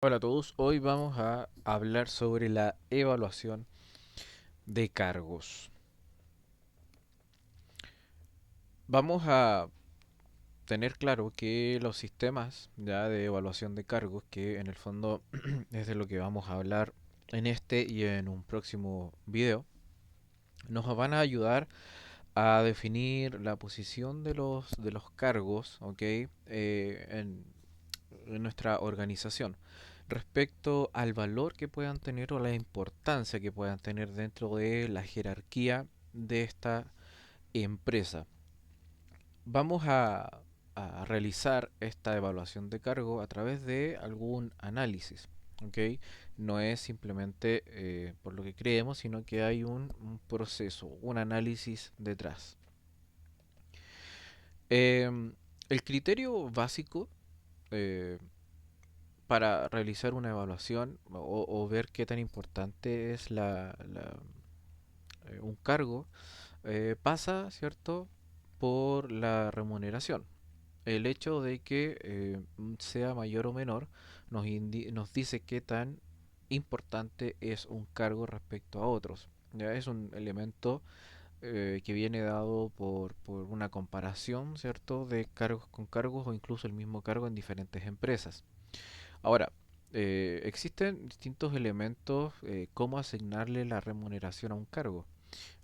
Hola a todos, hoy vamos a hablar sobre la evaluación de cargos. Vamos a tener claro que los sistemas ya de evaluación de cargos, que en el fondo es de lo que vamos a hablar en este y en un próximo video, nos van a ayudar a definir la posición de los cargos, ¿ok? En nuestra organización respecto al valor que puedan tener o la importancia que puedan tener dentro de la jerarquía de esta empresa. Vamos a realizar esta evaluación de cargo a través de algún análisis. ¿Ok? No es simplemente por lo que creemos, sino que hay un proceso, un análisis detrás. El criterio básico eh, para realizar una evaluación o ver qué tan importante es un cargo, pasa, ¿cierto?, por la remuneración. El hecho de que sea mayor o menor nos dice qué tan importante es un cargo respecto a otros. Ya es un elemento que viene dado por una comparación, ¿cierto?, de cargos con cargos o incluso el mismo cargo en diferentes empresas. Ahora, existen distintos elementos cómo asignarle la remuneración a un cargo.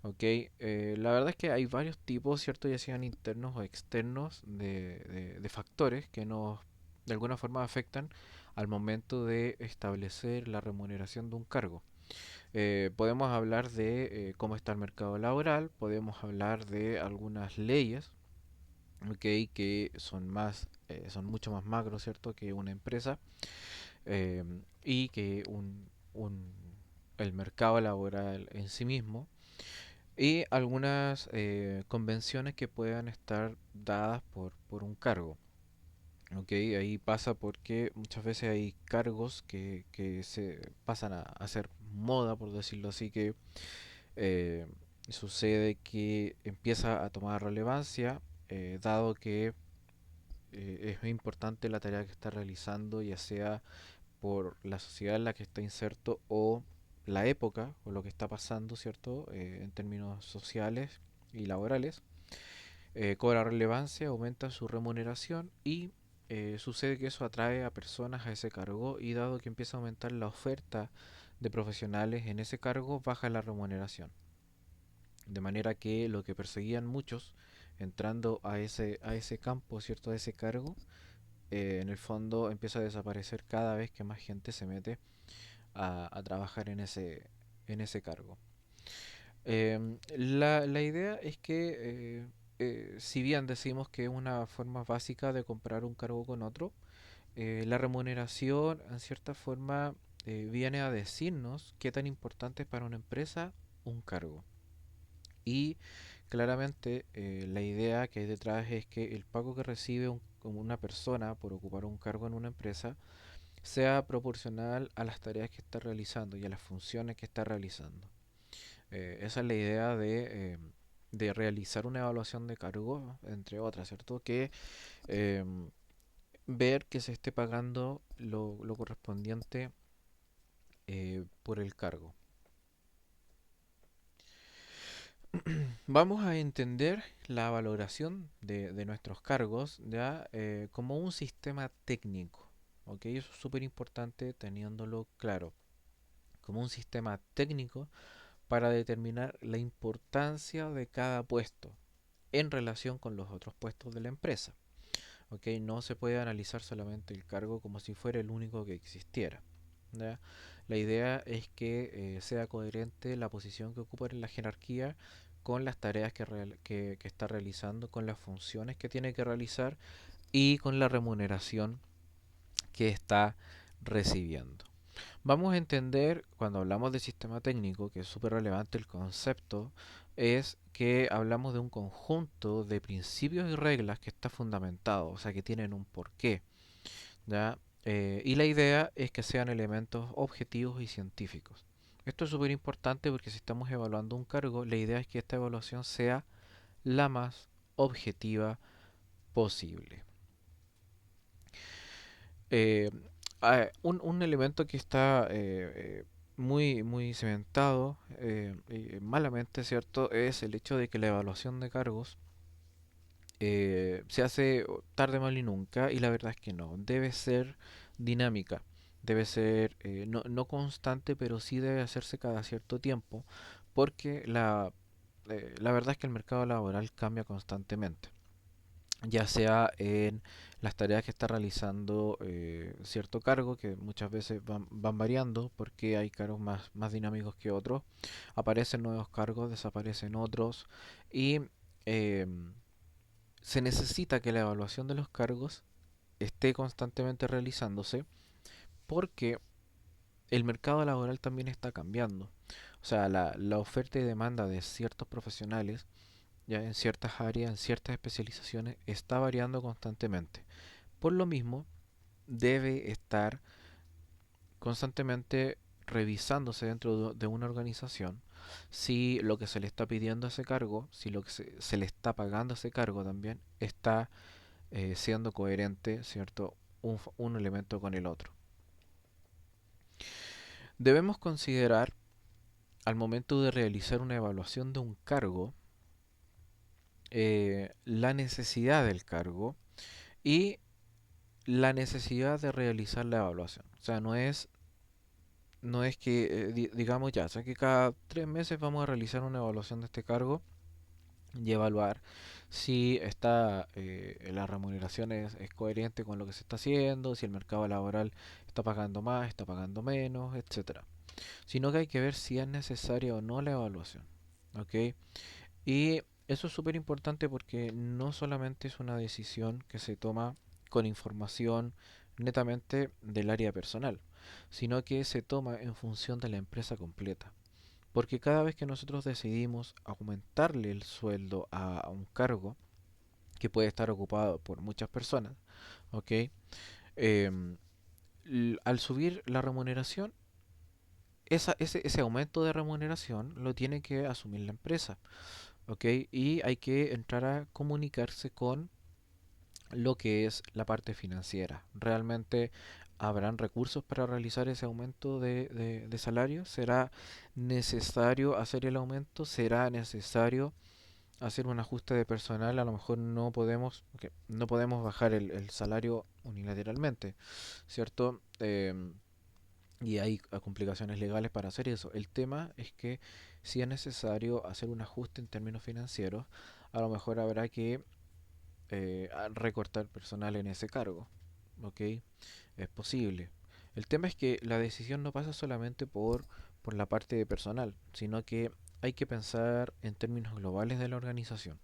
¿Ok? La verdad es que hay varios tipos, ¿cierto? Ya sean internos o externos de factores que nos de alguna forma afectan al momento de establecer la remuneración de un cargo. Podemos hablar de cómo está el mercado laboral, podemos hablar de algunas leyes, ¿ok? Que son mucho más macro, ¿cierto? Que una empresa eh, y que el mercado laboral en sí mismo y algunas convenciones que puedan estar dadas por un cargo. ¿Ok? Ahí pasa porque muchas veces hay cargos que se pasan a ser moda, por decirlo así, que eh, sucede que empieza a tomar relevancia, dado que es importante la tarea que está realizando, ya sea por la sociedad en la que está inserto o la época o lo que está pasando, ¿cierto? En términos sociales y laborales, cobra relevancia, aumenta su remuneración y sucede que eso atrae a personas a ese cargo y dado que empieza a aumentar la oferta de profesionales en ese cargo, baja la remuneración. De manera que lo que perseguían muchos entrando a ese campo, ¿cierto? A ese cargo, en el fondo empieza a desaparecer cada vez que más gente se mete a trabajar en ese cargo. La idea es que, si bien decimos que es una forma básica de comparar un cargo con otro, la remuneración, en cierta forma, viene a decirnos qué tan importante es para una empresa un cargo. Y claramente la idea que hay detrás es que el pago que recibe como una persona por ocupar un cargo en una empresa sea proporcional a las tareas que está realizando y a las funciones que está realizando. Esa es la idea de realizar una evaluación de cargo, entre otras, ¿cierto? Que ver que se esté pagando lo correspondiente por el cargo. Vamos a entender la valoración de nuestros cargos ya como un sistema técnico. ¿Ok? Eso es súper importante teniéndolo claro. Como un sistema técnico para determinar la importancia de cada puesto en relación con los otros puestos de la empresa. ¿Ok? No se puede analizar solamente el cargo como si fuera el único que existiera. ¿Ya? La idea es que sea coherente la posición que ocupa en la jerarquía con las tareas que está realizando, con las funciones que tiene que realizar y con la remuneración que está recibiendo. Vamos a entender, cuando hablamos de sistema técnico, que es súper relevante el concepto, es que hablamos de un conjunto de principios y reglas que está fundamentado, o sea, que tienen un porqué, ¿ya? Y la idea es que sean elementos objetivos y científicos. Esto es súper importante porque si estamos evaluando un cargo, la idea es que esta evaluación sea la más objetiva posible. Eh, Un elemento que está muy cimentado, malamente, ¿cierto? Es el hecho de que la evaluación de cargos se hace tarde, mal y nunca, y la verdad es que no. Debe ser dinámica, debe ser no constante, pero sí debe hacerse cada cierto tiempo, porque la verdad es que el mercado laboral cambia constantemente, ya sea en las tareas que está realizando cierto cargo, que muchas veces van variando porque hay cargos más dinámicos que otros, aparecen nuevos cargos, desaparecen otros, y em, se necesita que la evaluación de los cargos esté constantemente realizándose porque el mercado laboral también está cambiando. O sea, la oferta y demanda de ciertos profesionales, ya en ciertas áreas, en ciertas especializaciones, está variando constantemente. Por lo mismo, debe estar constantemente revisándose dentro de una organización si lo que se le está pidiendo a ese cargo, si lo que se le está pagando a ese cargo también está siendo coherente, ¿cierto? Un elemento con el otro. Debemos considerar al momento de realizar una evaluación de un cargo la necesidad del cargo y la necesidad de realizar la evaluación. O sea, no es que digamos ya, o sea que cada 3 meses vamos a realizar una evaluación de este cargo y evaluar si la remuneración es coherente con lo que se está haciendo, si el mercado laboral está pagando más, está pagando menos, etcétera. Sino que hay que ver si es necesaria o no la evaluación. ¿Ok? Y eso es súper importante porque no solamente es una decisión que se toma con información netamente del área personal, sino que se toma en función de la empresa completa. Porque cada vez que nosotros decidimos aumentarle el sueldo a un cargo que puede estar ocupado por muchas personas, ¿ok? Em, al subir la remuneración, ese aumento de remuneración lo tiene que asumir la empresa, ¿ok? Y hay que entrar a comunicarse con lo que es la parte financiera. ¿Realmente habrán recursos para realizar ese aumento de salario? ¿Será necesario hacer el aumento? ¿Será necesario hacer un ajuste de personal? A lo mejor no podemos bajar el salario unilateralmente, ¿cierto? Y hay complicaciones legales para hacer eso. El tema es que si es necesario hacer un ajuste en términos financieros, a lo mejor habrá que recortar personal en ese cargo. ¿Ok? Es posible. El tema es que la decisión no pasa solamente por la parte de personal, sino que hay que pensar en términos globales de la organización.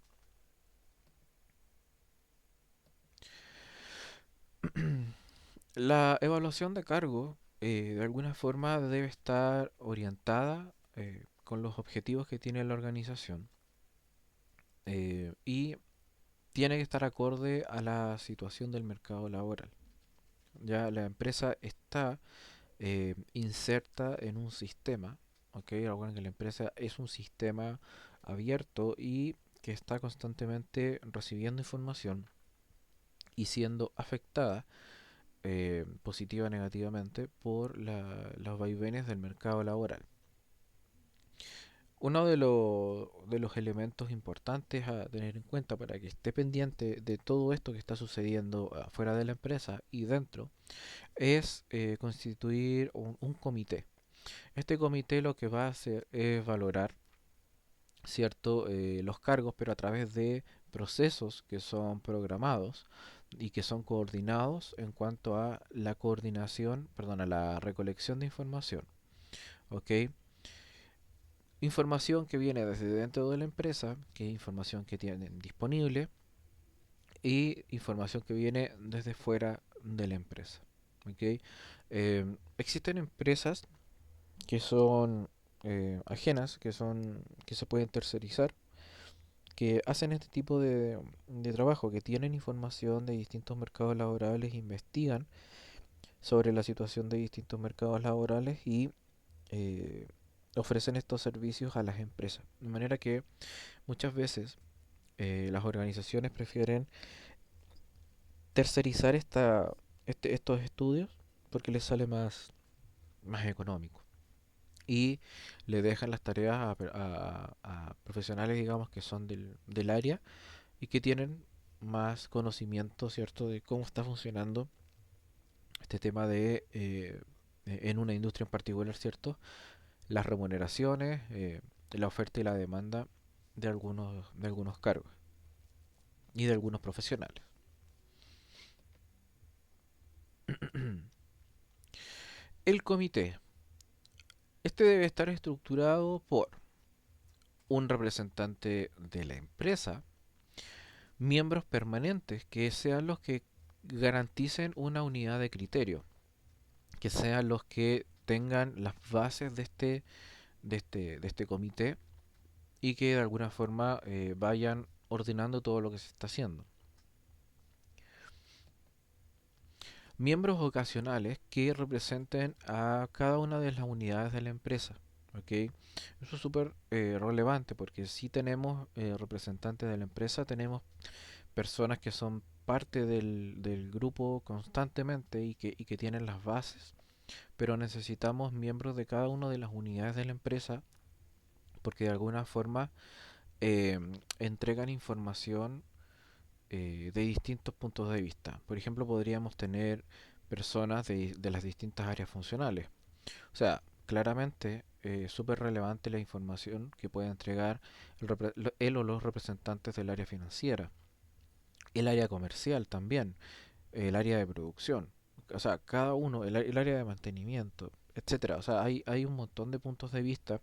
La evaluación de cargo de alguna forma debe estar orientada con los objetivos que tiene la organización y tiene que estar acorde a la situación del mercado laboral. Ya la empresa está inserta en un sistema, ¿ok? Recuerden que la empresa es un sistema abierto y que está constantemente recibiendo información y siendo afectada positiva o negativamente por los vaivenes del mercado laboral. Uno de los elementos importantes a tener en cuenta para que esté pendiente de todo esto que está sucediendo afuera de la empresa y dentro es constituir un comité. Este comité lo que va a hacer es valorar, cierto, los cargos, pero a través de procesos que son programados y que son coordinados en cuanto a la coordinación, perdón, a la recolección de información. ¿Ok? Información que viene desde dentro de la empresa, que es información que tienen disponible, y información que viene desde fuera de la empresa. ¿Ok? Existen empresas que son ajenas, que se pueden tercerizar, que hacen este tipo de trabajo, que tienen información de distintos mercados laborales, investigan sobre la situación de distintos mercados laborales y eh, ofrecen estos servicios a las empresas. De manera que muchas veces las organizaciones prefieren tercerizar estos estudios porque les sale más económico. Y le dejan las tareas a profesionales, digamos, que son del área y que tienen más conocimiento, ¿cierto?, de cómo está funcionando este tema en una industria en particular, ¿cierto? Las remuneraciones, la oferta y la demanda de algunos cargos y de algunos profesionales. El comité. Este debe estar estructurado por un representante de la empresa, miembros permanentes que sean los que garanticen una unidad de criterio, que sean los que tengan las bases de este comité y que de alguna forma vayan ordenando todo lo que se está haciendo. Miembros ocasionales que representen a cada una de las unidades de la empresa. ¿Ok? Eso es súper relevante porque si tenemos representantes de la empresa, tenemos personas que son parte del grupo constantemente y que tienen las bases, pero necesitamos miembros de cada una de las unidades de la empresa porque de alguna forma eh, entregan información de distintos puntos de vista. Por ejemplo, podríamos tener personas de las distintas áreas funcionales. O sea, claramente es súper relevante la información que puede entregar él o los representantes del área financiera, el área comercial también, el área de producción, o sea, cada uno, el área de mantenimiento, etcétera. O sea, hay un montón de puntos de vista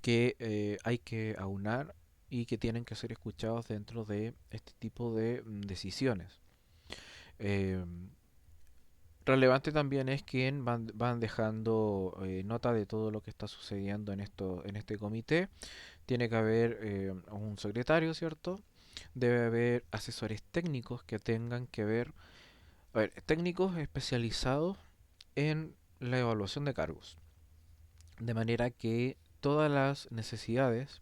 que hay que aunar y que tienen que ser escuchados dentro de este tipo de decisiones. Eh, Relevante también es que van dejando nota de todo lo que está sucediendo en este comité. Tiene que haber un secretario, ¿cierto? Debe haber asesores técnicos que tengan que ver, a ver, técnicos especializados en la evaluación de cargos. De manera que todas las necesidades,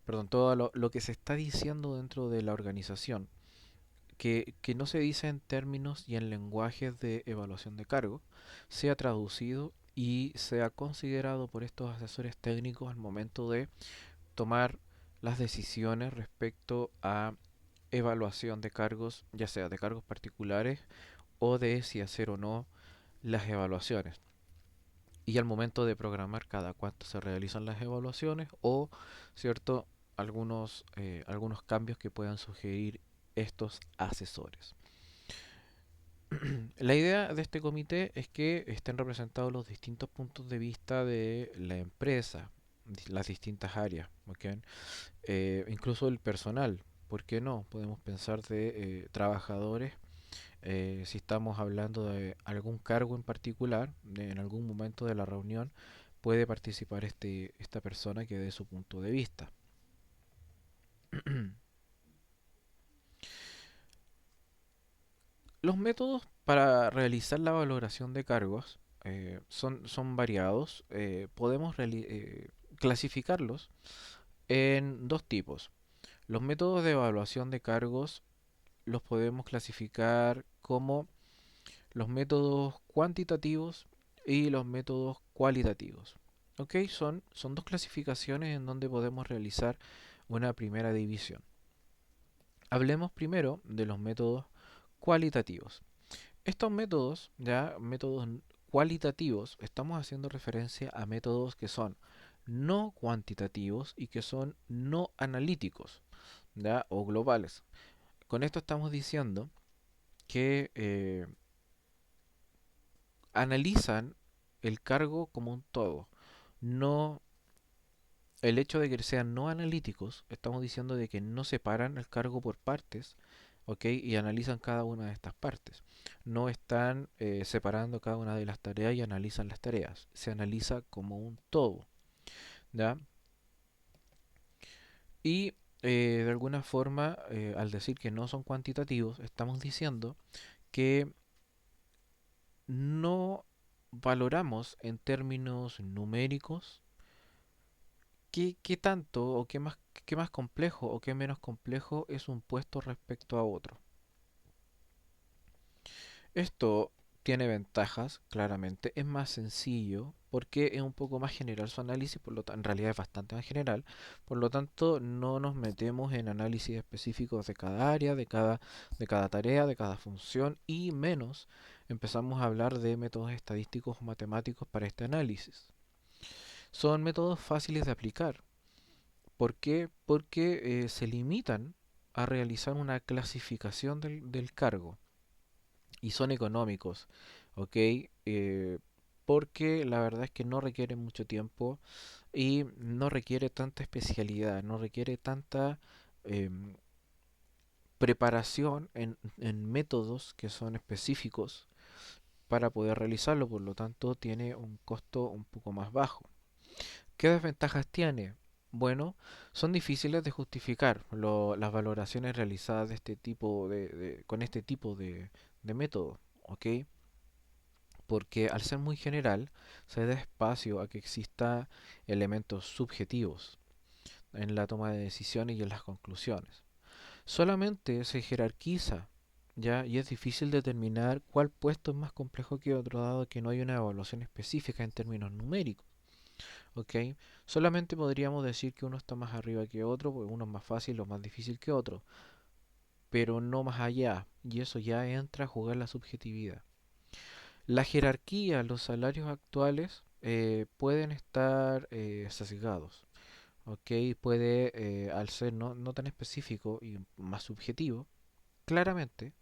perdón, todo lo que se está diciendo dentro de la organización, que no se dice en términos y en lenguajes de evaluación de cargo, sea traducido y sea considerado por estos asesores técnicos al momento de tomar las decisiones respecto a evaluación de cargos, ya sea de cargos particulares o de si hacer o no las evaluaciones. Y al momento de programar cada cuánto se realizan las evaluaciones o, cierto, algunos cambios que puedan sugerir estos asesores. La idea de este comité es que estén representados los distintos puntos de vista de la empresa, las distintas áreas, ¿ok? Incluso el personal, ¿por qué no? Podemos pensar de trabajadores, si estamos hablando de algún cargo en particular, en algún momento de la reunión puede participar esta persona que dé su punto de vista. Los métodos para realizar la valoración de cargos son variados. Podemos clasificarlos en dos tipos. Los métodos de evaluación de cargos los podemos clasificar como los métodos cuantitativos y los métodos cualitativos. ¿Ok? Son dos clasificaciones en donde podemos realizar una primera división. Hablemos primero de los métodos cualitativos. Estos métodos, ya métodos cualitativos, estamos haciendo referencia a métodos que son no cuantitativos y que son no analíticos, ¿ya? O globales. Con esto estamos diciendo que analizan el cargo como un todo. No, el hecho de que sean no analíticos, estamos diciendo de que no separan el cargo por partes, ¿ok? Y analizan cada una de estas partes. No están separando cada una de las tareas y analizan las tareas. Se analiza como un todo, ¿ya? Y de alguna forma, al decir que no son cuantitativos, estamos diciendo que no valoramos en términos numéricos qué tanto o qué más complejo o qué menos complejo es un puesto respecto a otro. Esto Tiene ventajas, claramente. Es más sencillo porque es un poco más general su análisis, en realidad es bastante más general. Por lo tanto, no nos metemos en análisis específicos de cada área, de cada tarea, de cada función y menos empezamos a hablar de métodos estadísticos o matemáticos para este análisis. Son métodos fáciles de aplicar. ¿Por qué? Porque se limitan a realizar una clasificación del cargo y son económicos, ¿ok? Porque la verdad es que no requiere mucho tiempo y no requiere tanta especialidad, no requiere tanta em, preparación en métodos que son específicos para poder realizarlo, por lo tanto tiene un costo un poco más bajo. ¿Qué desventajas tiene? Bueno, son difíciles de justificar las valoraciones realizadas de este tipo con este tipo de método, ¿ok? Porque al ser muy general se da espacio a que exista elementos subjetivos en la toma de decisiones y en las conclusiones. Solamente se jerarquiza, ¿ya? Y es difícil determinar cuál puesto es más complejo que otro, dado que no hay una evaluación específica en términos numéricos, ¿ok? Solamente podríamos decir que uno está más arriba que otro, porque uno es más fácil o más difícil que otro, pero no más allá, y eso ya entra a jugar la subjetividad. La jerarquía, los salarios actuales pueden estar sesgados, ¿ok? Puede, al ser no tan específico y más subjetivo, claramente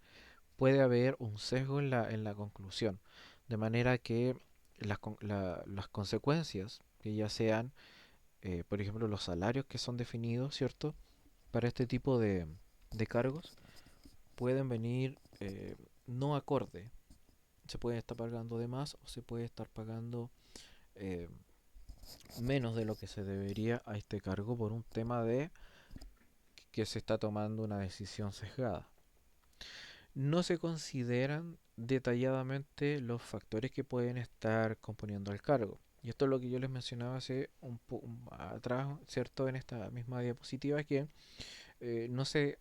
puede haber un sesgo en la conclusión, de manera que las consecuencias, que ya sean, por ejemplo, los salarios que son definidos, ¿cierto? Para este tipo de cargos, pueden venir no acorde. Se puede estar pagando de más o se puede estar pagando eh, menos de lo que se debería a este cargo por un tema de que se está tomando una decisión sesgada. No se consideran detalladamente los factores que pueden estar componiendo el cargo. Y esto es lo que yo les mencionaba hace un poco atrás, ¿cierto? En esta misma diapositiva, que no se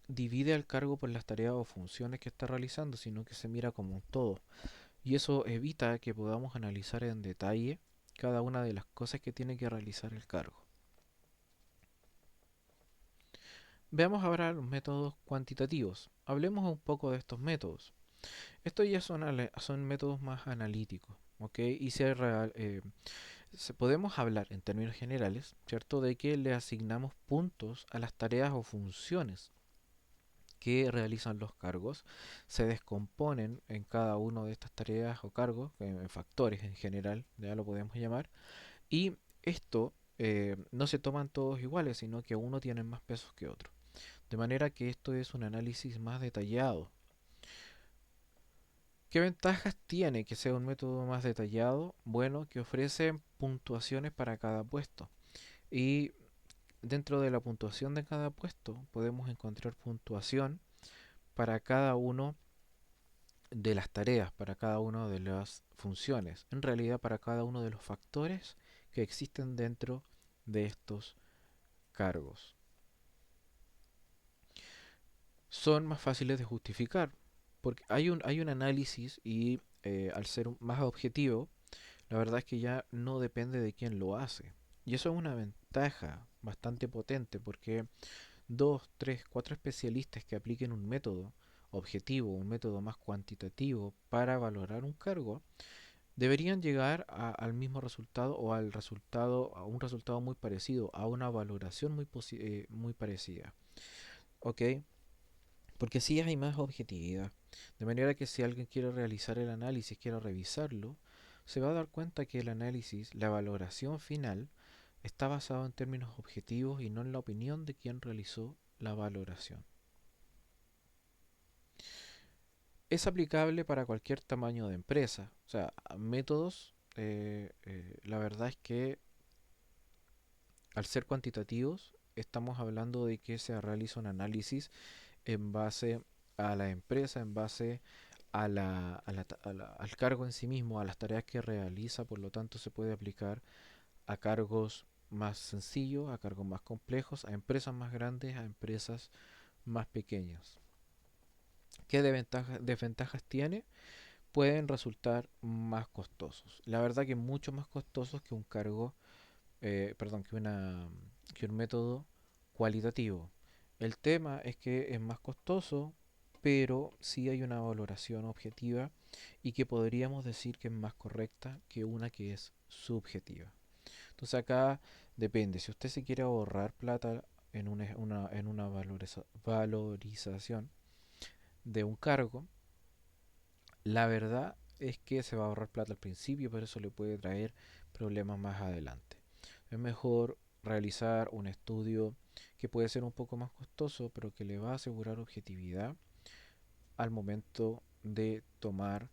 divide al cargo por las tareas o funciones que está realizando, sino que se mira como un todo. Y eso evita que podamos analizar en detalle cada una de las cosas que tiene que realizar el cargo. Veamos ahora los métodos cuantitativos. Hablemos un poco de estos métodos. Estos ya son métodos más analíticos, ¿ok? Y podemos hablar en términos generales, ¿cierto? De que le asignamos puntos a las tareas o funciones que realizan los cargos, se descomponen en cada una de estas tareas o cargos, en factores en general, ya lo podemos llamar, y esto no se toman todos iguales, sino que uno tiene más pesos que otro. De manera que esto es un análisis más detallado. ¿Qué ventajas tiene que sea un método más detallado? Bueno, que ofrece puntuaciones para cada puesto. Y dentro de la puntuación de cada puesto podemos encontrar puntuación para cada uno de las tareas, para cada una de las funciones, en realidad para cada uno de los factores que existen dentro de estos cargos. Son más fáciles de justificar, porque hay un análisis y al ser más objetivo, la verdad es que ya no depende de quién lo hace. Y eso es una ventaja bastante potente porque dos, tres, cuatro especialistas que apliquen un método objetivo, un método más cuantitativo para valorar un cargo, deberían llegar al mismo resultado o al resultado, a un resultado muy parecido, a una valoración muy parecida. ¿Ok? Porque así hay más objetividad. De manera que si alguien quiere realizar el análisis, quiere revisarlo, se va a dar cuenta que el análisis, la valoración final, está basado en términos objetivos y no en la opinión de quien realizó la valoración. Es aplicable para cualquier tamaño de empresa. O sea, métodos, la verdad es que al ser cuantitativos, estamos hablando de que se realiza un análisis en base a la empresa, en base al cargo en sí mismo, a las tareas que realiza, por lo tanto se puede aplicar a cargos más sencillos, a cargos más complejos, a empresas más grandes, a empresas más pequeñas. ¿Qué desventajas tiene? pueden resultar más costosos. La verdad que mucho más costosos que un cargo, perdón, que un método cualitativo. El tema es que es más costoso, pero sí hay una valoración objetiva y que podríamos decir que es más correcta que una que es subjetiva. Entonces acá depende, si usted se quiere ahorrar plata en una valorización de un cargo, la verdad es que se va a ahorrar plata al principio, pero eso le puede traer problemas más adelante. Es mejor realizar un estudio que puede ser un poco más costoso, pero que le va a asegurar objetividad al momento de tomar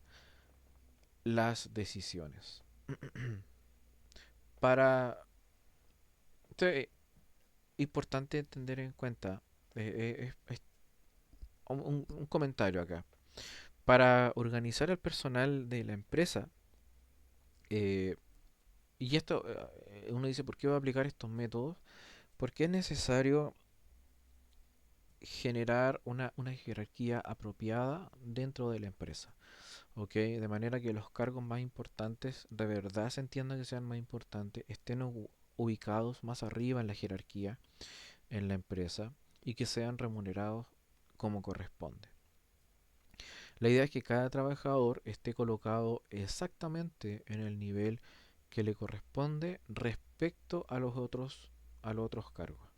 las decisiones. Para es importante tener en cuenta un comentario acá. Para organizar el personal de la empresa, eh, y esto uno dice, ¿por qué va a aplicar estos métodos? Porque es necesario generar una jerarquía apropiada dentro de la empresa, ¿ok? De manera que los cargos más importantes, de verdad se entienda que sean más importantes, estén ubicados más arriba en la jerarquía en la empresa y que sean remunerados como corresponde. La idea es que cada trabajador esté colocado exactamente en el nivel que le corresponde respecto a los otros cargos.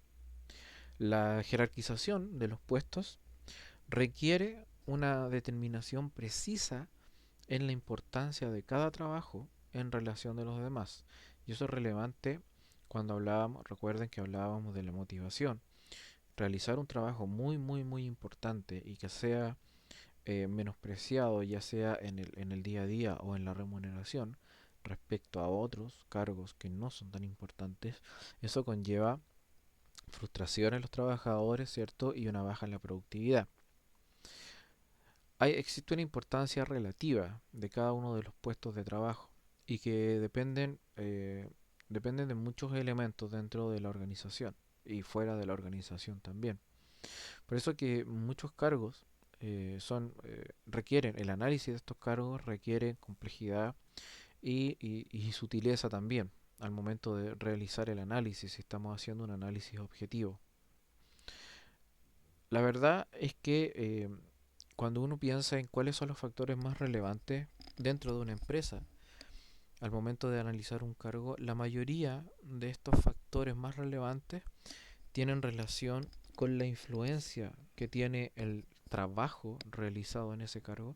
La jerarquización de los puestos requiere una determinación precisa en la importancia de cada trabajo en relación de los demás. Y eso es relevante cuando hablábamos, recuerden que hablábamos de la motivación. Realizar un trabajo muy importante y que sea menospreciado, ya sea en el día a día o en la remuneración, respecto a otros cargos que no son tan importantes, eso conlleva frustración en los trabajadores, ¿cierto? Y una baja en la productividad. Existe una importancia relativa de cada uno de los puestos de trabajo y que dependen de muchos elementos dentro de la organización y fuera de la organización también. Por eso que muchos cargos requieren, el análisis de estos cargos requiere complejidad y sutileza también al momento de realizar el análisis, si estamos haciendo un análisis objetivo. La verdad es que cuando uno piensa en cuáles son los factores más relevantes dentro de una empresa, al momento de analizar un cargo, la mayoría de estos factores más relevantes tienen relación con la influencia que tiene el trabajo realizado en ese cargo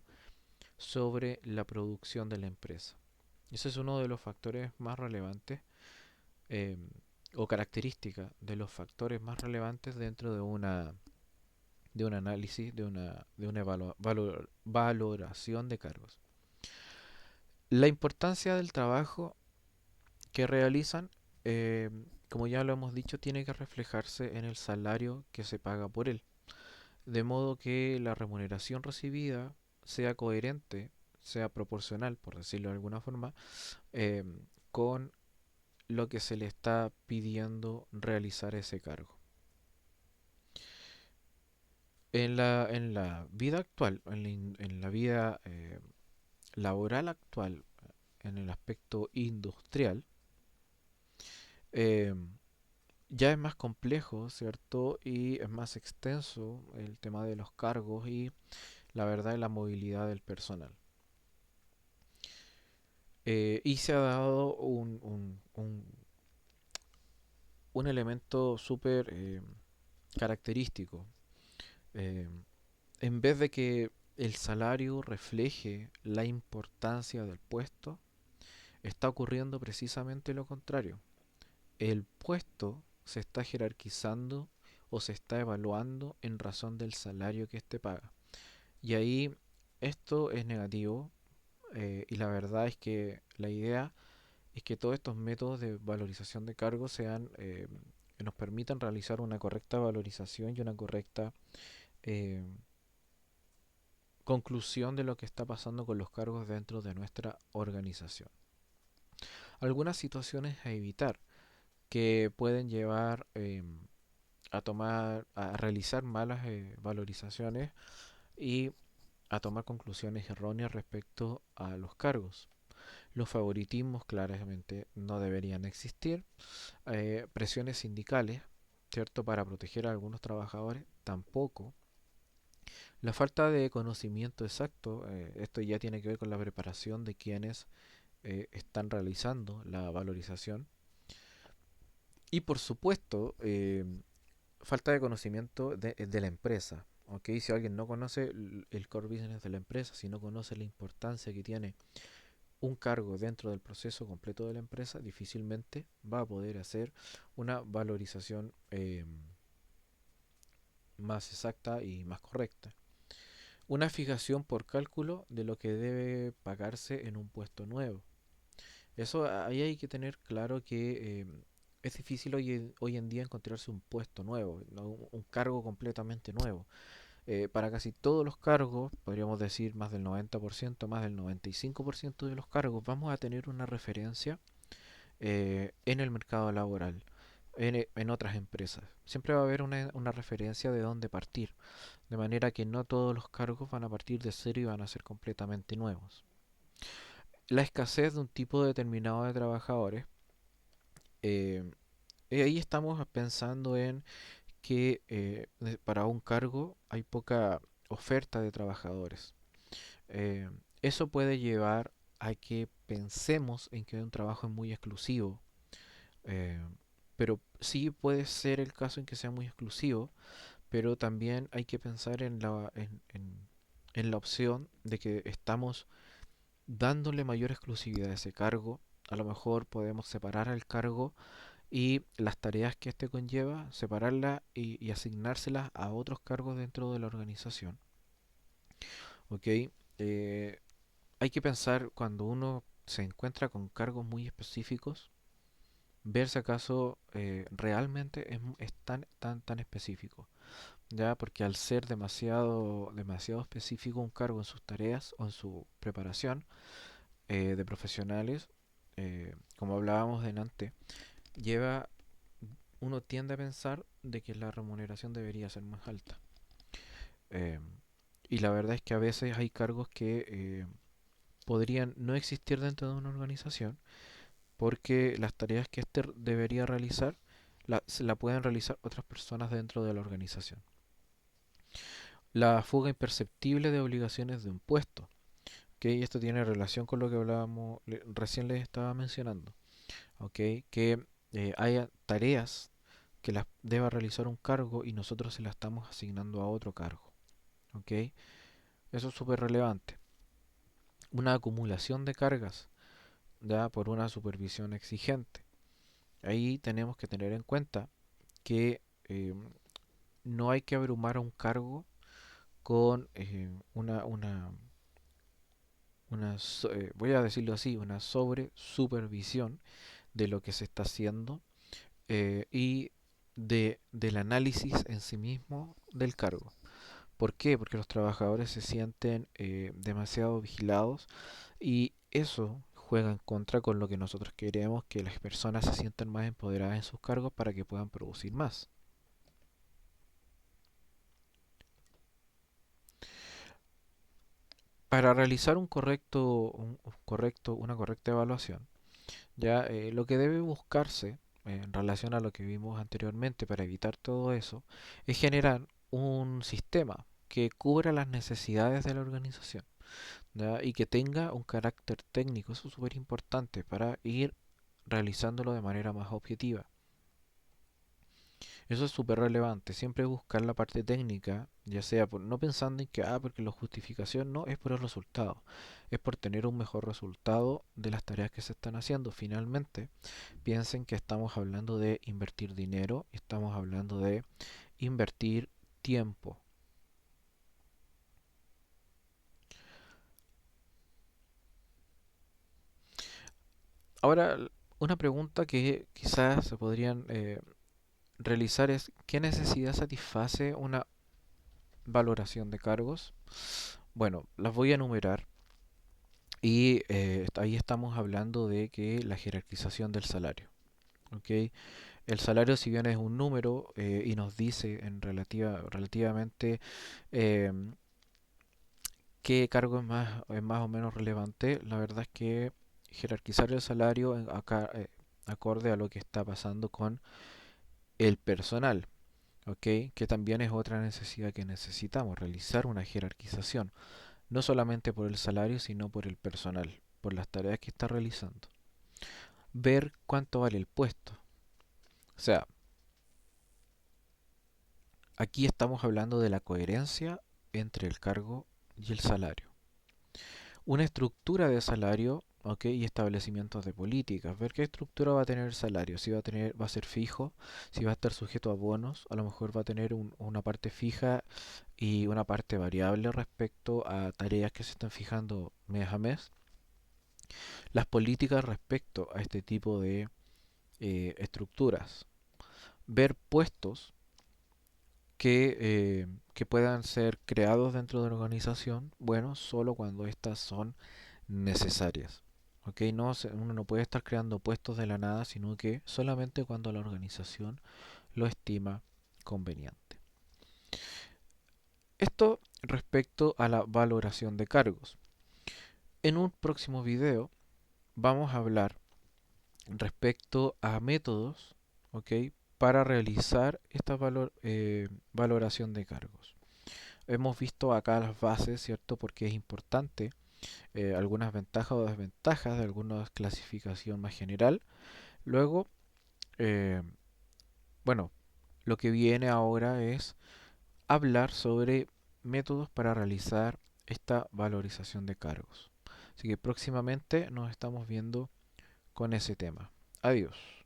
sobre la producción de la empresa. Ese es uno de los factores más relevantes eh, o características de los factores más relevantes dentro de un análisis, de una valoración de cargos. La importancia del trabajo que realizan, eh, como ya lo hemos dicho, tiene que reflejarse en el salario que se paga por él, de modo que la remuneración recibida sea coherente, sea proporcional, por decirlo de alguna forma, eh, con lo que se le está pidiendo realizar ese cargo. En la vida actual, en la vida laboral actual, en el aspecto industrial, eh, ya es más complejo, ¿cierto? Y es más extenso el tema de los cargos y la verdad de la movilidad del personal. Y se ha dado un elemento súper característico. Eh, en vez de que el salario refleje la importancia del puesto, está ocurriendo precisamente lo contrario. El puesto se está jerarquizando o se está evaluando en razón del salario que éste paga. Y ahí esto es negativo y la verdad es que la idea es que todos estos métodos de valorización de cargos que nos permitan realizar una correcta valorización y una correcta eh, conclusión de lo que está pasando con los cargos dentro de nuestra organización. Algunas situaciones a evitar que pueden llevar a realizar malas valorizaciones y a tomar conclusiones erróneas respecto a los cargos. Los favoritismos claramente no deberían existir. Presiones sindicales, ¿cierto? Para proteger a algunos trabajadores, tampoco. La falta de conocimiento exacto, esto ya tiene que ver con la preparación de quienes están realizando la valorización. Y por supuesto, falta de conocimiento de la empresa. ¿Ok? Si alguien no conoce el core business de la empresa, si no conoce la importancia que tiene un cargo dentro del proceso completo de la empresa, difícilmente va a poder hacer una valorización más exacta y más correcta. Una fijación por cálculo de lo que debe pagarse en un puesto nuevo. Eso ahí hay que tener claro que es difícil hoy en día encontrarse un puesto nuevo, ¿no? Un cargo completamente nuevo. Para casi todos los cargos, podríamos decir más del 90%, más del 95% de los cargos, vamos a tener una referencia en el mercado laboral, en otras empresas. Siempre va a haber una referencia de dónde partir, de manera que no todos los cargos van a partir de cero y van a ser completamente nuevos. La escasez de un tipo determinado de trabajadores, eh, ahí estamos pensando en que para un cargo hay poca oferta de trabajadores. Eh, Eso puede llevar a que pensemos en que un trabajo es muy exclusivo, eh, pero sí puede ser el caso en que sea muy exclusivo, pero también hay que pensar en la opción de que estamos dándole mayor exclusividad a ese cargo. A lo mejor podemos separar al cargo y las tareas que éste conlleva, separarlas y asignárselas a otros cargos dentro de la organización. ¿Ok? Hay que pensar cuando uno se encuentra con cargos muy específicos, ver si acaso realmente es tan específico. Ya, porque al ser demasiado específico un cargo en sus tareas o en su preparación de profesionales, como hablábamos delante, lleva, uno tiende a pensar de que la remuneración debería ser más alta. Eh, y la verdad es que a veces hay cargos que podrían no existir dentro de una organización porque las tareas que éste debería realizar la pueden realizar otras personas dentro de la organización. La fuga imperceptible de obligaciones de un puesto. ¿Okay? Esto tiene relación con lo que hablábamos, recién les estaba mencionando. ¿Okay? Que haya tareas que las deba realizar un cargo y nosotros se las estamos asignando a otro cargo. ¿Okay? Eso es súper relevante. Una acumulación de cargas ya por una supervisión exigente. Ahí tenemos que tener en cuenta que no hay que abrumar a un cargo con voy a decirlo así, una sobre supervisión de lo que se está haciendo y del análisis en sí mismo del cargo. ¿Por qué? Porque los trabajadores se sienten demasiado vigilados y eso juega en contra con lo que nosotros queremos, que las personas se sientan más empoderadas en sus cargos para que puedan producir más. Para realizar una correcta evaluación, ya lo que debe buscarse en relación a lo que vimos anteriormente para evitar todo eso es generar un sistema que cubra las necesidades de la organización, ¿ya? Y que tenga un carácter técnico. Eso es súper importante para ir realizándolo de manera más objetiva. Eso es súper relevante, siempre buscar la parte técnica, ya sea no pensando en que, porque la justificación no, es por el resultado, es por tener un mejor resultado de las tareas que se están haciendo. Finalmente, piensen que estamos hablando de invertir dinero, estamos hablando de invertir tiempo. Ahora, una pregunta que quizás se podrían realizar es, ¿qué necesidad satisface una valoración de cargos? Bueno, las voy a enumerar. Y ahí estamos hablando de que la jerarquización del salario. ¿Ok? El salario, si bien es un número y nos dice relativamente eh, ¿Qué cargo es más o menos relevante? La verdad es que jerarquizar el salario acorde a lo que está pasando con el personal, ¿ok? Que también es otra necesidad que necesitamos, realizar una jerarquización, no solamente por el salario, sino por el personal, por las tareas que está realizando. Ver cuánto vale el puesto. O sea, aquí estamos hablando de la coherencia entre el cargo y el salario. Una estructura de salario, ¿ok? Y establecimientos de políticas. Ver qué estructura va a tener el salario. Si va a ser fijo, si va a estar sujeto a bonos, a lo mejor va a tener una parte fija y una parte variable respecto a tareas que se están fijando mes a mes. Las políticas respecto a este tipo de estructuras. Ver puestos que puedan ser creados dentro de la organización, bueno, solo cuando estas son necesarias. ¿Ok? Uno no puede estar creando puestos de la nada, sino que solamente cuando la organización lo estima conveniente. Esto respecto a la valoración de cargos. En un próximo video vamos a hablar respecto a métodos, ¿ok? Para realizar esta valoración de cargos. Hemos visto acá las bases, ¿cierto? Porque es importante algunas ventajas o desventajas de alguna clasificación más general. Luego, eh, bueno, lo que viene ahora es hablar sobre métodos para realizar esta valorización de cargos. Así que próximamente nos estamos viendo con ese tema. Adiós.